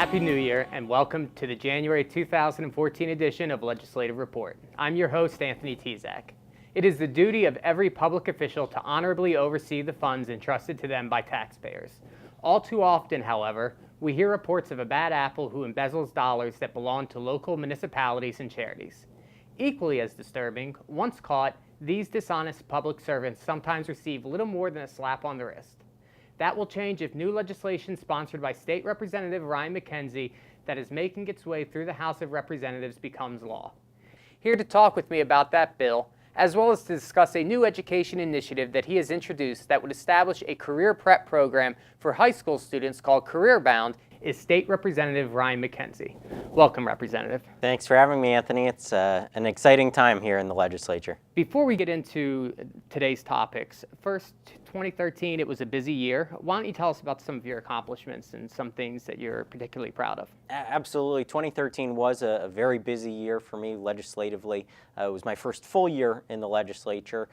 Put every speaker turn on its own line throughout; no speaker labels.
Happy New Year and welcome to the January 2014 edition of Legislative Report. I'm your host, Anthony Tezak. It is the duty of every public official to honorably oversee the funds entrusted to them by taxpayers. All too often, however, we hear reports of a bad apple who embezzles dollars that belong to local municipalities and charities. Equally as disturbing, once caught, these dishonest public servants sometimes receive little more than a slap on the wrist. That will change if new legislation sponsored by State Representative Ryan Mackenzie that is making its way through the House of Representatives becomes law. Here to talk with me about that bill, as well as to discuss a new education initiative that he has introduced that would establish a career prep program for high school students called Career Bound, is State Representative Ryan Mackenzie. Welcome, Representative.
Thanks for having me, Anthony. It's an exciting time here in the legislature.
Before we get into today's topics, first, 2013, it was a busy year. Why don't you tell us about some of your accomplishments and some things that you're particularly proud of?
Absolutely. 2013 was a very busy year for me legislatively. It was my first full year in the legislature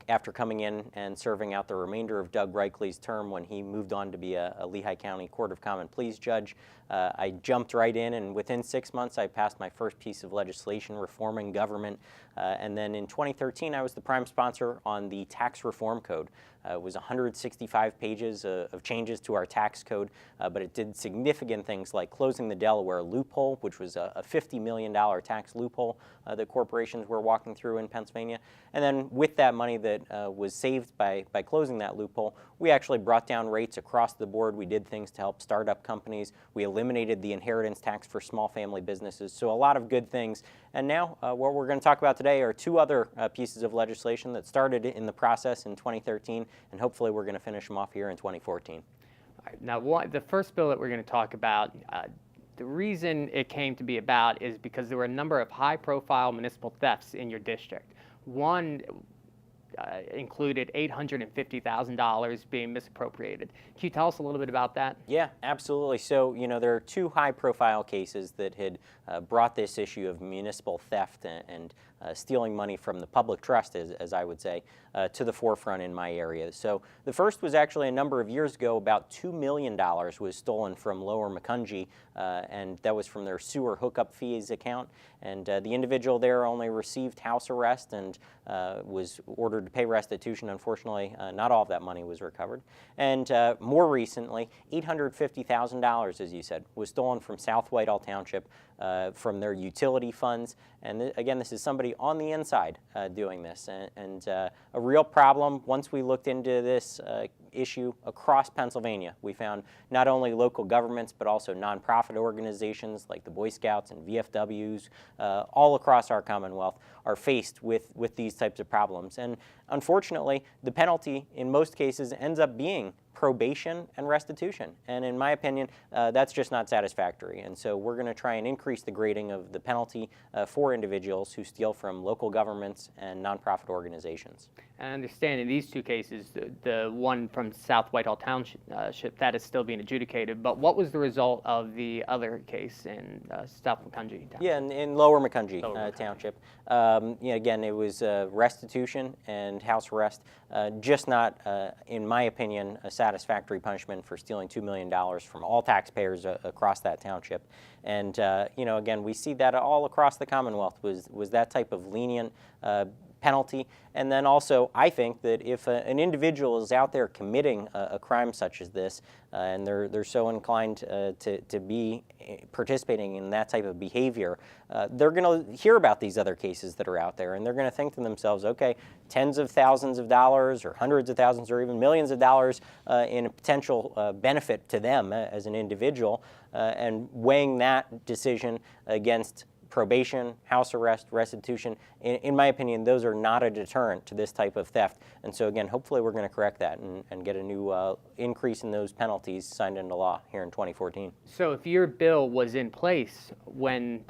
after coming in and serving out the remainder of Doug Reichley's term when he moved on to be a Lehigh County Court of Common Pleas judge. I jumped right in, and within 6 months I passed my first piece of legislation reforming government. And then in 2013 I was the prime sponsor on the tax reform code. It was 165 pages of changes to our tax code, but it did significant things like closing the Delaware loophole, which was a $50 million tax loophole that corporations were walking through in Pennsylvania. And then with that money that was saved by closing that loophole, we actually brought down rates across the board. We did things to help startup companies. We eliminated the inheritance tax for small family businesses. So a lot of good things. And now what we're going to talk about today are two other pieces of legislation that started in the process in 2013, and hopefully we're going to finish them off here in 2014.
All right, now, the first bill that we're going to talk about, the reason it came to be about is because there were a number of high-profile municipal thefts in your district. One included $850,000 being misappropriated. Can you tell us a little bit about that?
Yeah, absolutely. So, there are two high-profile cases that had brought this issue of municipal theft and stealing money from the public trust, as I would say, to the forefront in my area. So the first was actually a number of years ago. About $2 million was stolen from Lower Mackenzie, and that was from their sewer hookup fees account. And the individual there only received house arrest and was ordered to pay restitution. Unfortunately, not all of that money was recovered. And more recently, $850,000, as you said, was stolen from South Whitehall Township from their utility funds. And again, this is somebody on the inside doing this. And a real problem, once we looked into this issue across Pennsylvania, we found not only local governments, but also nonprofit organizations like the Boy Scouts and VFWs all across our Commonwealth are faced with these types of problems. And unfortunately, the penalty in most cases ends up being probation and restitution. And in my opinion, that's just not satisfactory. And so we're going to try and increase the grading of the penalty for individuals who steal from local governments and nonprofit organizations.
And I understand in these two cases, the one from South Whitehall Township, that is still being adjudicated. But what was the result of the other case in South Mackenzie Township?
Yeah, in Lower Mackenzie Township. Again, it was restitution and house arrest, just not, in my opinion, a satisfactory punishment for stealing $2 million from all taxpayers across that township. And, again, we see that all across the Commonwealth was that type of lenient penalty. And then also, I think that if an individual is out there committing a crime such as this, and they're so inclined to be participating in that type of behavior, they're going to hear about these other cases that are out there, and they're going to think to themselves, okay, tens of thousands of dollars or hundreds of thousands or even millions of dollars in a potential benefit to them as an individual, and weighing that decision against probation, house arrest, restitution, in my opinion, those are not a deterrent to this type of theft. And so again, hopefully we're going to correct that and get a new increase in those penalties signed into law here in 2014.
So if your bill was in place when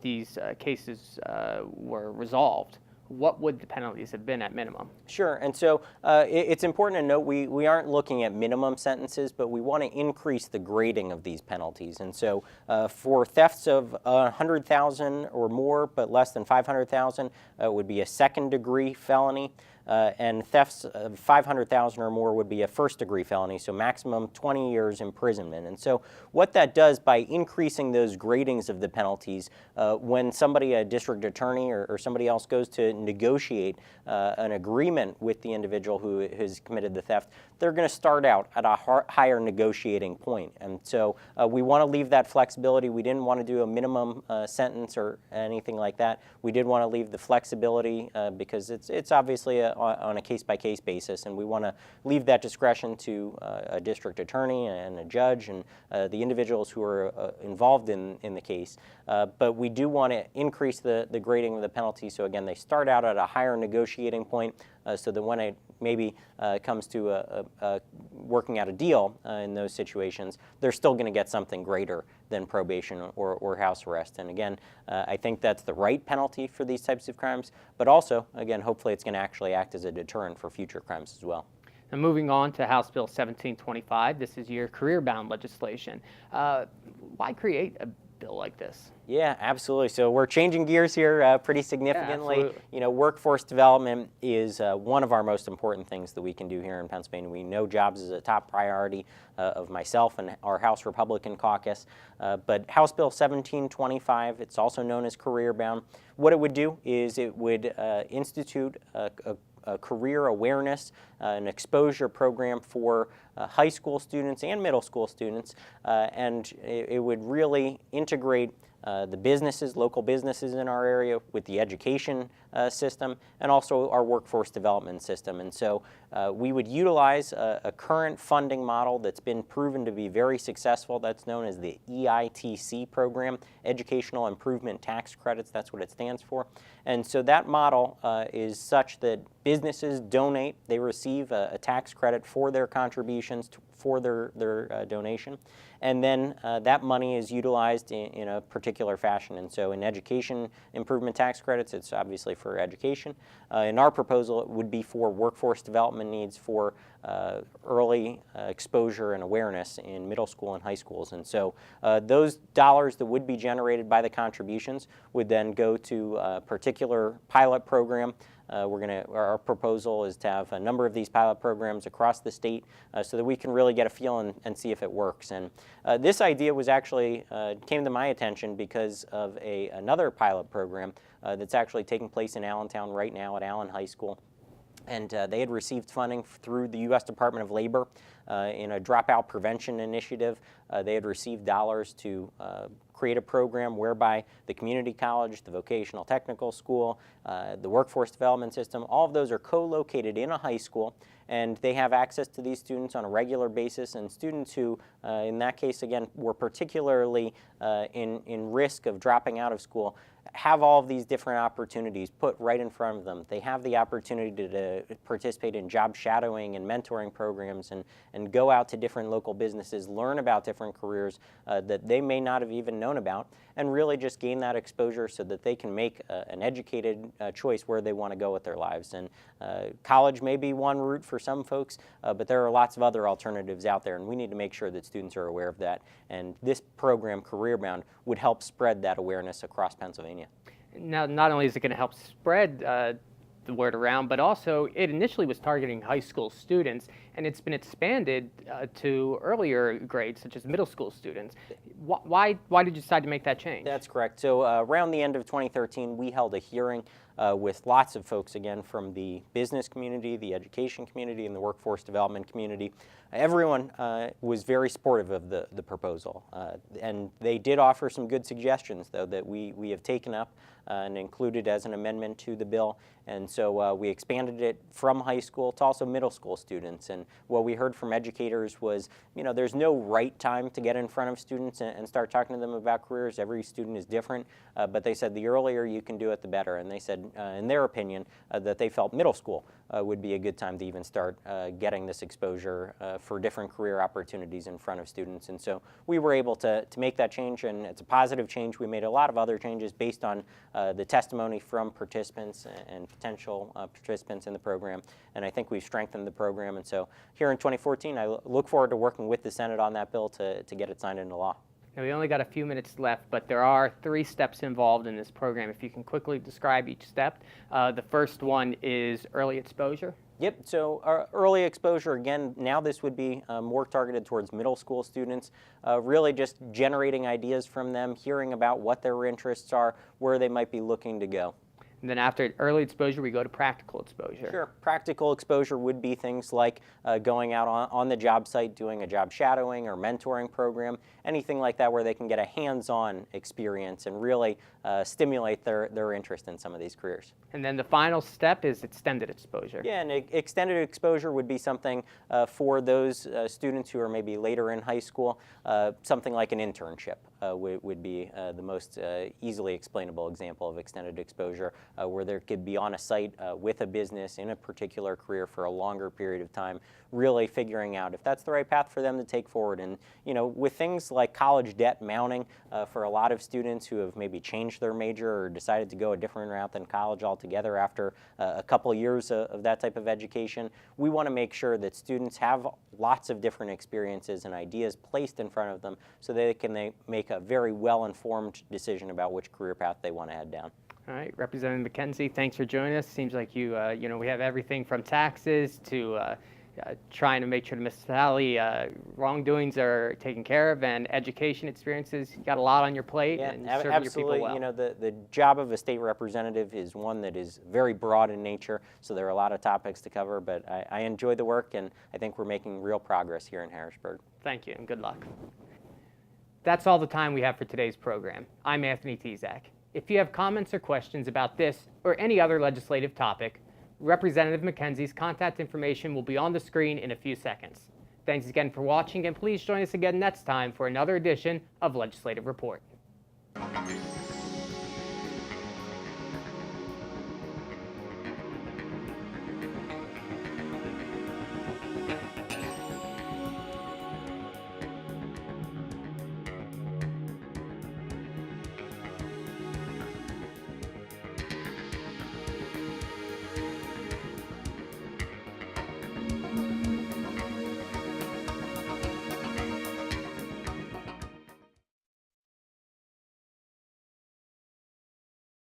these cases were resolved, what would the penalties have been at minimum?
Sure, and so it's important to note we aren't looking at minimum sentences, but we want to increase the grading of these penalties. And so for thefts of $100,000 or more, but less than $500,000, it would be a second-degree felony. and thefts of 500,000 or more would be a first-degree felony, so maximum 20 years imprisonment. And so what that does by increasing those gradings of the penalties, when somebody, a district attorney or somebody else goes to negotiate an agreement with the individual who has committed the theft, they're going to start out at a higher negotiating point. And so we want to leave that flexibility. We didn't want to do a minimum sentence or anything like that. We did want to leave the flexibility because it's obviously on a case-by-case basis, and we want to leave that discretion to a district attorney and a judge and the individuals who are involved in the case. But we do want to increase the grading of the penalty. So again, they start out at a higher negotiating point so that when it maybe comes to working out a deal in those situations, they're still going to get something greater than probation or house arrest. And again, I think that's the right penalty for these types of crimes, but also, again, hopefully it's going to actually act as a deterrent for future crimes as well.
Now, moving on to House Bill 1725, this is your career-bound legislation. Why create a bill like this?
Yeah, absolutely. So we're changing gears here pretty significantly.
Yeah,
you know, workforce development is one of our most important things that we can do here in Pennsylvania. We know jobs is a top priority of myself and our House Republican caucus. But House Bill 1725, it's also known as career bound. What it would do is it would institute a career awareness, an exposure program for high school students and middle school students, and it would really integrate the businesses, local businesses in our area with the education system and also our workforce development system. And so we would utilize a current funding model that's been proven to be very successful. That's known as the EITC program, Educational Improvement Tax Credits. That's what it stands for. And so that model is such that businesses donate, they receive a tax credit for their contributions for their donation. And then that money is utilized in a particular fashion. And so in education improvement tax credits, it's obviously for education. In our proposal, it would be for workforce development needs for early exposure and awareness in middle school and high schools. And so those dollars that would be generated by the contributions would then go to a particular pilot program. Our proposal is to have a number of these pilot programs across the state so that we can really get a feel and see if it works. And this idea was actually came to my attention because of another pilot program that's actually taking place in Allentown right now at Allen High School. And they had received funding through the U.S. Department of Labor in a dropout prevention initiative. They had received dollars to create a program whereby the community college, the vocational technical school, the workforce development system, all of those are co-located in a high school, and they have access to these students on a regular basis. And students who, in that case, again, were particularly in risk of dropping out of school have all of these different opportunities put right in front of them. They have the opportunity to participate in job shadowing and mentoring programs and go out to different local businesses, learn about different careers that they may not have even known about, and really just gain that exposure so that they can make an educated choice where they want to go with their lives. And college may be one route for some folks, but there are lots of other alternatives out there, and we need to make sure that students are aware of that. And this program, Career Bound, would help spread that awareness across Pennsylvania.
Now, not only is it going to help spread the word around, but also it initially was targeting high school students, and it's been expanded to earlier grades, such as middle school students. Why did you decide to make that change?
That's correct. So around the end of 2013, we held a hearing with lots of folks, again, from the business community, the education community, and the workforce development community. Everyone was very supportive of the proposal, and they did offer some good suggestions, though, that we have taken up and included as an amendment to the bill. And so we expanded it from high school to also middle school students. And what we heard from educators was, you know, there's no right time to get in front of students and start talking to them about careers. Every student is different, but they said the earlier you can do it, the better. And they said, in their opinion, that they felt middle school would be a good time to even start getting this exposure for different career opportunities in front of students. And so we were able to make that change, and it's a positive change. We made a lot of other changes based on the testimony from participants and potential participants in the program, and I think we've strengthened the program. And so here in 2014, I look forward to working with the Senate on that bill to get it signed into law.
Now, we only got a few minutes left, but there are 3 steps involved in this program. If you can quickly describe each step. The first one is early exposure.
Yep, so early exposure, again, now this would be more targeted towards middle school students, really just generating ideas from them, hearing about what their interests are, where they might be looking to go.
And then after early exposure, we go to practical exposure.
Sure. Practical exposure would be things like going out on the job site, doing a job shadowing or mentoring program, anything like that where they can get a hands-on experience and really stimulate their interest in some of these careers.
And then the final step is extended exposure.
Yeah, and extended exposure would be something for those students who are maybe later in high school, something like an internship would be the most easily explainable example of extended exposure, where they could be on a site with a business in a particular career for a longer period of time, really figuring out if that's the right path for them to take forward. And with things like college debt mounting for a lot of students who have maybe changed their major or decided to go a different route than college altogether after a couple years of that type of education, we want to make sure that students have lots of different experiences and ideas placed in front of them so they can make a very well-informed decision about which career path they want to head down.
All right, Representative Mackenzie, thanks for joining us. Seems like we have everything from taxes to trying to make sure the municipality wrongdoings are taken care of, and education experiences. You got a lot on your plate,
yeah,
and serving
absolutely.
your people well.
The job of a state representative is one that is very broad in nature, so there are a lot of topics to cover, but I enjoy the work, and I think we're making real progress here in Harrisburg.
Thank you, and good luck. That's all the time we have for today's program. I'm Anthony Tezak. If you have comments or questions about this or any other legislative topic, Representative Mackenzie's contact information will be on the screen in a few seconds. Thanks again for watching, and please join us again next time for another edition of Legislative Report.